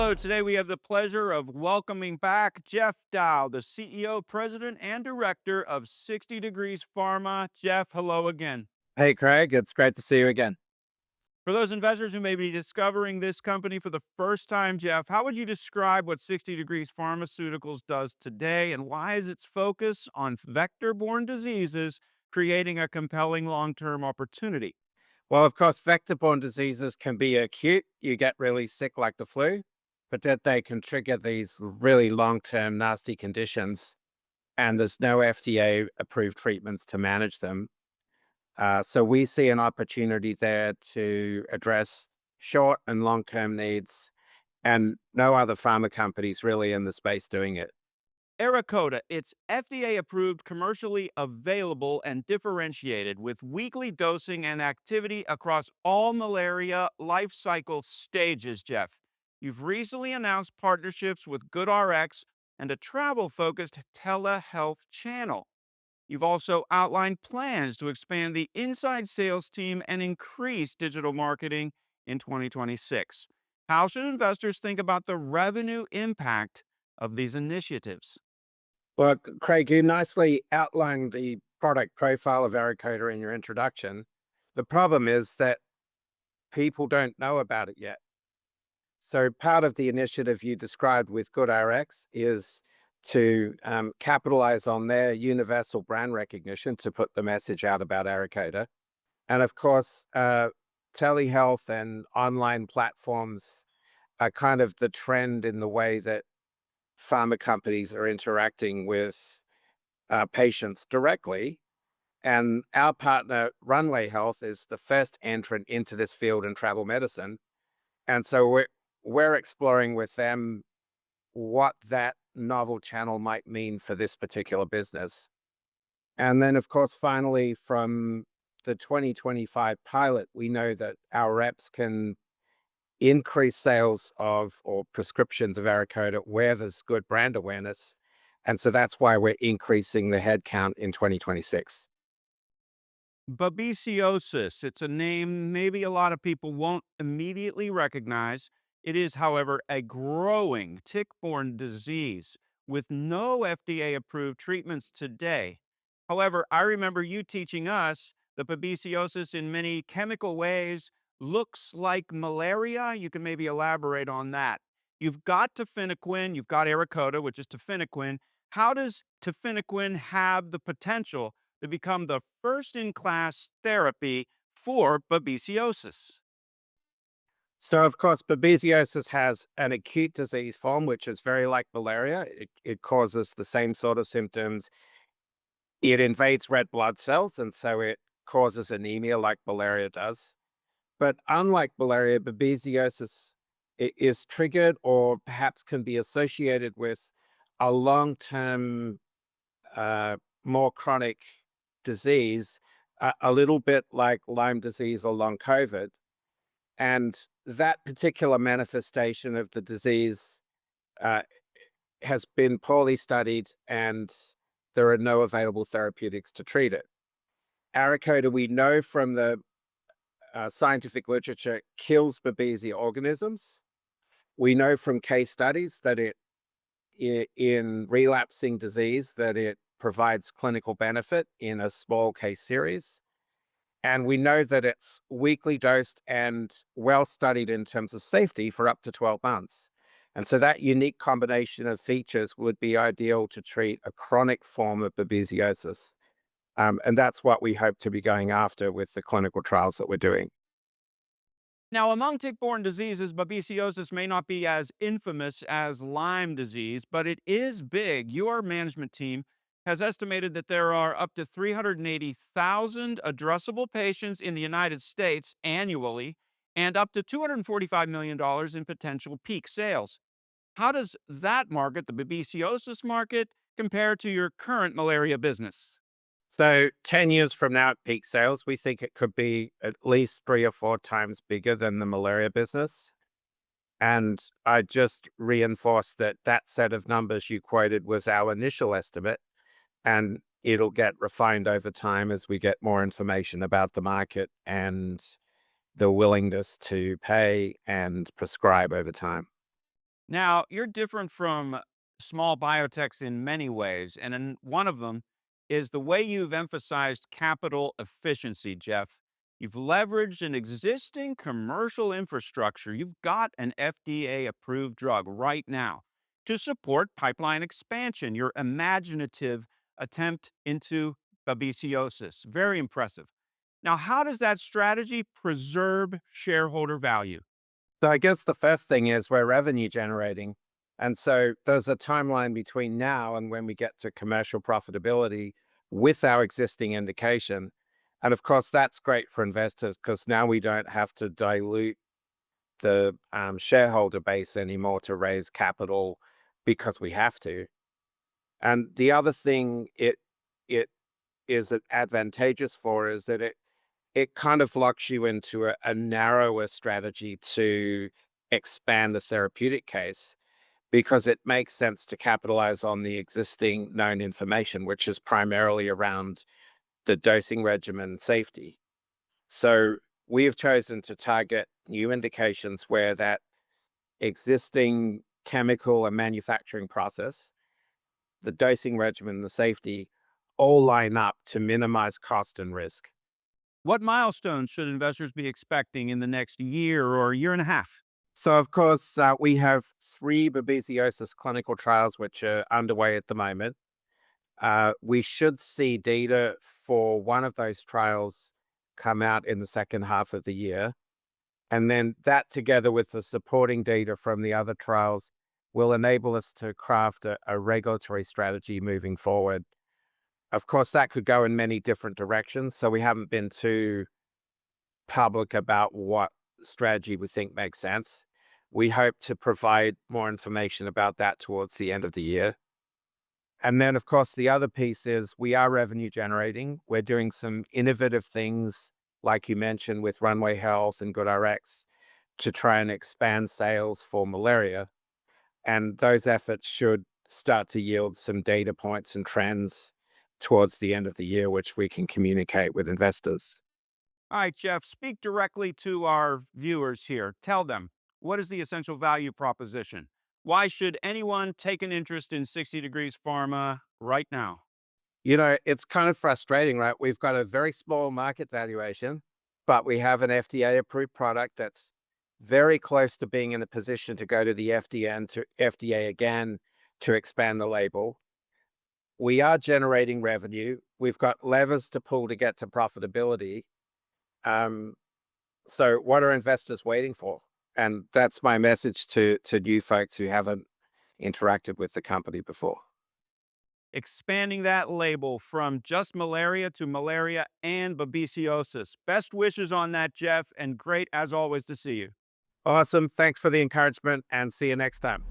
Hello, today we have the pleasure of welcoming back Geoff Dow, the CEO, President, and Director of 60 Degrees Pharma. Jeff, hello again. Hey, Craig, it's great to see you again. For those investors who may be discovering this company for the first time, Jeff, how would you describe what 60 Degrees Pharmaceuticals does today, and why is its focus on vector-borne diseases creating a compelling long-term opportunity? Well, of course, vector-borne diseases can be acute. You get really sick like the flu, but that they can trigger these really long-term nasty conditions, and there's no FDA-approved treatments to manage them. So we see an opportunity there to address short and long-term needs, and no other pharma companies really in the space doing it. ARAKODA, it's FDA approved, commercially available, and differentiated with weekly dosing and activity across all malaria life cycle stages, Jeff. You've recently announced partnerships with GoodRx and a travel focused telehealth channel. You've also outlined plans to expand the inside sales team and increase digital marketing in 2026. How should investors think about the revenue impact of these initiatives? Well, Craig, you nicely outlined the product profile of ARAKODA in your introduction. The problem is that people don't know about it yet. So part of the initiative you described with GoodRx is to capitalize on their universal brand recognition to put the message out about ARAKODA. And of course, telehealth and online platforms are kind of the trend in the way that pharma companies are interacting with patients directly. And our partner, Runway Health, is the first entrant into this field in travel medicine. And so we're exploring with them what that novel channel might mean for this particular business. And then, of course, finally, from the 2025 pilot, we know that our reps can increase sales of or prescriptions of ARAKODA where there's good brand awareness. And so that's why we're increasing the headcount in 2026. Babesiosis. It's a name maybe a lot of people won't immediately recognize. It is, however, a growing tick-borne disease with no FDA-approved treatments today. However, I remember you teaching us that babesiosis in many chemical ways looks like malaria. You can maybe elaborate on that. You've got tafenoquine, you've got ARAKODA, which is tafenoquine. How does tafenoquine have the potential to become the first in class therapy for babesiosis? So, of course, babesiosis has an acute disease form, which is very like malaria. It causes the same sort of symptoms. It invades red blood cells, and so it causes anemia like malaria does. But unlike malaria, babesiosis is triggered or perhaps can be associated with a long-term, more chronic disease, a little bit like Lyme disease or long COVID. And that particular manifestation of the disease uh, has been poorly studied, and there are no available therapeutics to treat it. ARAKODA, we know from the scientific literature, kills Babesia organisms. We know from case studies that in relapsing disease, that it provides clinical benefit in a small case series. And we know that it's weekly dosed and well studied in terms of safety for up to 12 months. And so that unique combination of features would be ideal to treat a chronic form of babesiosis. And that's what we hope to be going after with the clinical trials that we're doing. Now, among tick-borne diseases, babesiosis may not be as infamous as Lyme disease, but it is big. Your management team has estimated that there are up to 380,000 addressable patients in the United States annually and up to $245 million in potential peak sales. How does that market, the babesiosis market, compare to your current malaria business? So 10 years from now at peak sales, we think it could be at least 3 or 4 times bigger than the malaria business. And I just reinforced that that set of numbers you quoted was our initial estimate, and it'll get refined over time as we get more information about the market and the willingness to pay and prescribe over time. Now, you're different from small biotechs in many ways, and one of them is the way you've emphasized capital efficiency, Jeff. You've leveraged an existing commercial infrastructure. You've got an FDA approved drug right now to support pipeline expansion, your imaginative attempt into babesiosis. Very impressive. Now, how does that strategy preserve shareholder value? So I guess the first thing is we're revenue generating. And so there's a timeline between now and when we get to commercial profitability with our existing indication. And of course, that's great for investors because now we don't have to dilute the shareholder base anymore to raise capital because we have to. And the other thing it is advantageous for is that it kind of locks you into a narrower strategy to expand the therapeutic case because it makes sense to capitalize on the existing known information, which is primarily around the dosing regimen safety. So we have chosen to target new indications where that existing chemical and manufacturing process, the dosing regimen, the safety, all line up to minimize cost and risk. What milestones should investors be expecting in the next year or year and a half? So, of course, we have three babesiosis clinical trials which are underway at the moment. We should see data for one of those trials come out in the second half of the year. And then that, together with the supporting data from the other trials, will enable us to craft a regulatory strategy moving forward. Of course, that could go in many different directions. So, we haven't been too public about what strategy we think makes sense. We hope to provide more information about that towards the end of the year. And then, of course, the other piece is we are revenue generating. We're doing some innovative things, like you mentioned, with Runway Health and GoodRx to try and expand sales for malaria. And those efforts should start to yield some data points and trends towards the end of the year, which we can communicate with investors. All right, Jeff, speak directly to our viewers here. Tell them, what is the essential value proposition? Why should anyone take an interest in 60 Degrees Pharma right now? You know, it's kind of frustrating, right? We've got a very small market valuation, but we have an FDA approved product that's very close to being in a position to go to the FDA again to expand the label. We are generating revenue. We've got levers to pull to get to profitability. Um, so what are investors waiting for? And that's my message to new folks who haven't interacted with the company before. Expanding that label from just malaria to malaria and babesiosis. Best wishes on that, Jeff, and great as always to see you. Awesome. Thanks for the encouragement and see you next time.